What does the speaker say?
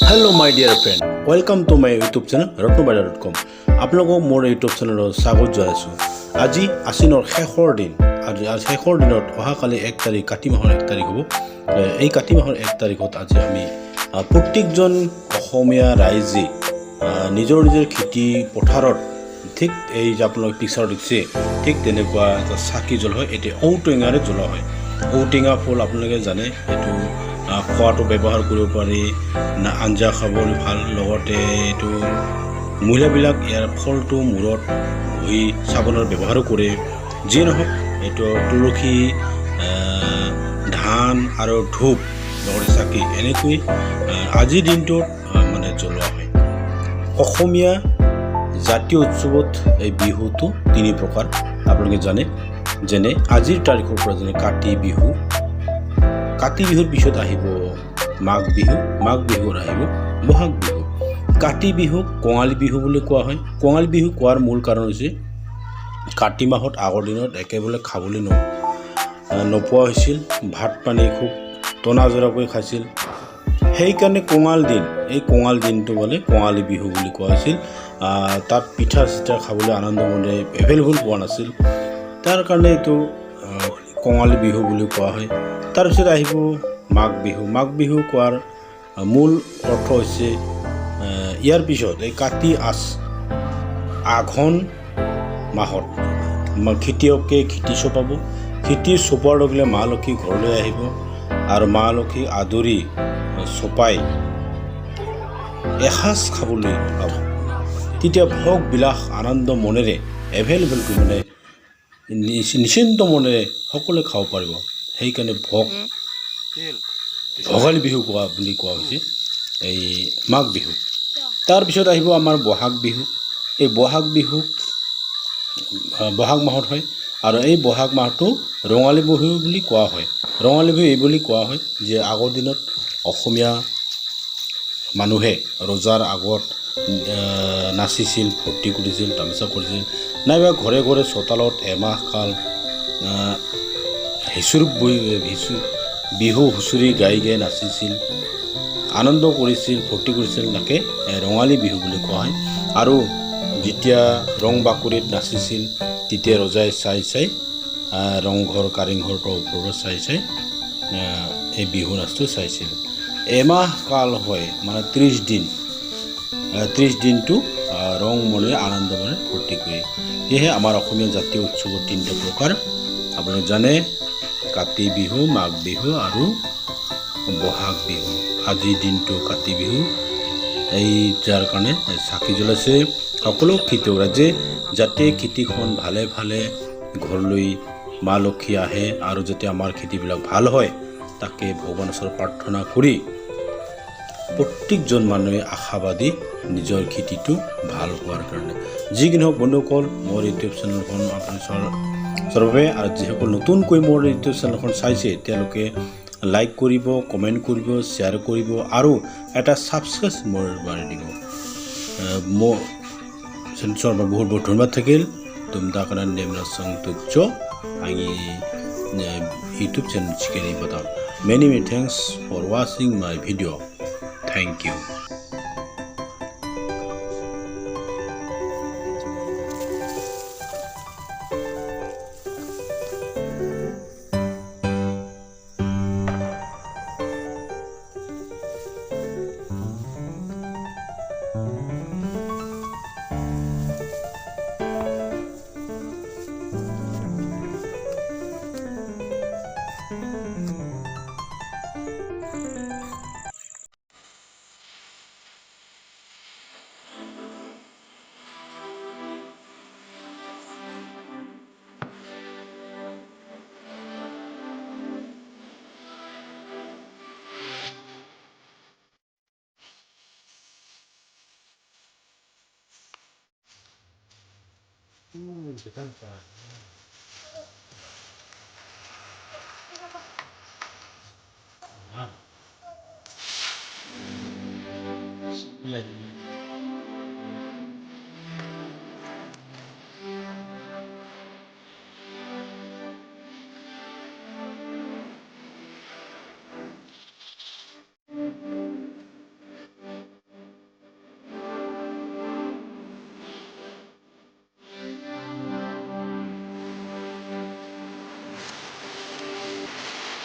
Hello my dear friend, welcome to my YouTube channel ratnobada.com. আপোনালোকক মোৰ YouTube চেনেলত স্বাগত জনাইছো। আজি আশ্বিনৰ শেষৰ দিন। আজি শেষৰ দিনত অহাকালি 1 তাৰিখ কাতি মাহৰ 1 তাৰিখ হ'ব। এই কাতি মাহৰ 1 তাৰিখত আজি আমি প্ৰত্যেকজন অসমীয়া ৰাইজে নিজৰ খেতি পথাৰত ঠিক এই যে আপোনালোক পিকচাৰ দেখিছে ঠিক তেনেকুৱা এটা চাকি জ্বল হয়। এটি ঔটেঙাৰে জ্বলা হয়। ঔটেঙা ফুল আপোনালোকে জানে এটো খোৱাটো ব্যৱহাৰ কৰিব পাৰি না আঞ্জা খাবলৈ ভাল লগতে এইটো মহিলাবিলাক ইয়াৰ ফলটো মূৰত ঘঁহি চাবোনৰ ব্যৱহাৰো কৰে যি নহওক এইটো তুলসী ধান আৰু ধূপ লগতে চাকি এনেকৈ আজিৰ দিনটোত মানে জ্বলোৱা হয়। অসমীয়া জাতীয় উৎসৱত এই বিহুটো 3 প্ৰকাৰ আপোনালোকে জানে যেনে আজিৰ তাৰিখৰ পৰা যেনে কাতি বিহু কাতি বিহুৰ পিছত আহিব মাঘ বিহু মাঘ বিহুৰ আহিব বহাগ বিহু কাতি বিহুক কঙালী বিহু বুলি কোৱা হয়। কঙালী বিহু কোৱাৰ মূল কাৰণ হৈছে কাতি মাহত আগৰ দিনত একেবাৰে খাবলৈ নোপোৱা হৈছিল ভাত পানী খুব টনাজৰাকৈ খাইছিল সেইকাৰণে কঙাল দিন এই কঙাল দিনটো মানে কঙালী বিহু বুলি কোৱা হৈছিল। তাত পিঠা চিঠা খাবলৈ আনন্দ মনে এভেইলেবল পোৱা নাছিল তাৰ কাৰণে এইটো কঙালী বিহু বুলি কোৱা হয়। তাৰপিছত আহিব মাঘ বিহু কোৱাৰ মূল অৰ্থ হৈছে ইয়াৰ পিছত এই কাতি আঘোণ মাহত খেতিয়কে খেতি চপাব খেতি চপোৱাৰ লগে মা লক্ষী ঘৰলৈ আহিব আৰু মা লক্ষী আদৰি চপাই এসাঁজ খাবলৈ পাব তেতিয়া ভোগ বিলাস আনন্দ মনেৰে এভেইলেবল মানে নিশ্চিন্ত মনেৰে সকলোৱে খাব পাৰিব সেইকাৰণে ভোগালী বিহু বুলি কোৱা হৈছে এই মাঘ বিহু। তাৰপিছত আহিব আমাৰ বহাগ বিহু এই বহাগ বিহু বহাগ মাহত হয় আৰু এই বহাগ মাহটো ৰঙালী বিহু বুলি কোৱা হয়। ৰঙালী বিহু এই বুলি কোৱা হয় যে আগৰ দিনত অসমীয়া মানুহে ৰজাৰ আগত নাচিছিল ফূৰ্তি কৰিছিল তামাচা কৰিছিল নাইবা ঘৰে ঘৰে চোতালত এমাহ কাল বিহু হুঁচৰি গাই নাচিছিল আনন্দ কৰিছিল ফূৰ্তি কৰিছিল তাকে ৰঙালী বিহু বুলি কোৱা হয়। আৰু যেতিয়া ৰং বাকৰিত নাচিছিল তেতিয়া ৰজাই চাই ৰংঘৰ কাৰেংঘৰটো ওপৰত চাই এই বিহু নাচটো চাইছিল। এমাহ কাল হয় মানে 30 দিনটো ৰং মনে আনন্দ মনে ফূৰ্তি কৰি সেয়েহে আমাৰ অসমীয়া জাতীয় উৎসৱৰ 3টা প্ৰকাৰ আপোনালোকে জানে কাতি বিহু মাঘ বিহু আৰু বহাগ বিহু। আজিৰ দিনটো কাতি বিহু এই যাৰ কাৰণে চাকি জ্বলাইছে সকলো খেতিয়ক ৰাইজে যাতে খেতিখন ভালে ভালে ঘৰলৈ মা লক্ষী আহে আৰু যাতে আমাৰ খেতিবিলাক ভাল হয় তাকে ভগৱানৰ ওচৰত প্ৰাৰ্থনা কৰি প্ৰত্যেকজন মানুহে আশাবাদী নিজৰ খেতিটো ভাল হোৱাৰ কাৰণে যি কি নহওক বন্ধুসকল মোৰ ইউটিউব চেনেলখন আপুনি চৰবে আৰু যিসকল নতুনকৈ মোৰ ইউটিউব চেনেলখন চাইছে তেওঁলোকে লাইক কৰিব কমেণ্ট কৰিব শ্বেয়াৰ কৰিব আৰু এটা ছাবস্ক্ৰাইব মোৰ বাৰে দিব মোৰ চেনেলৰ বহুত বহুত ধন্যবাদ থাকিল तुमदाकना नेमना संतुप्चो आंनि YouTube channel चिकेनी बताओ many thanks for watching my video thank you Iya.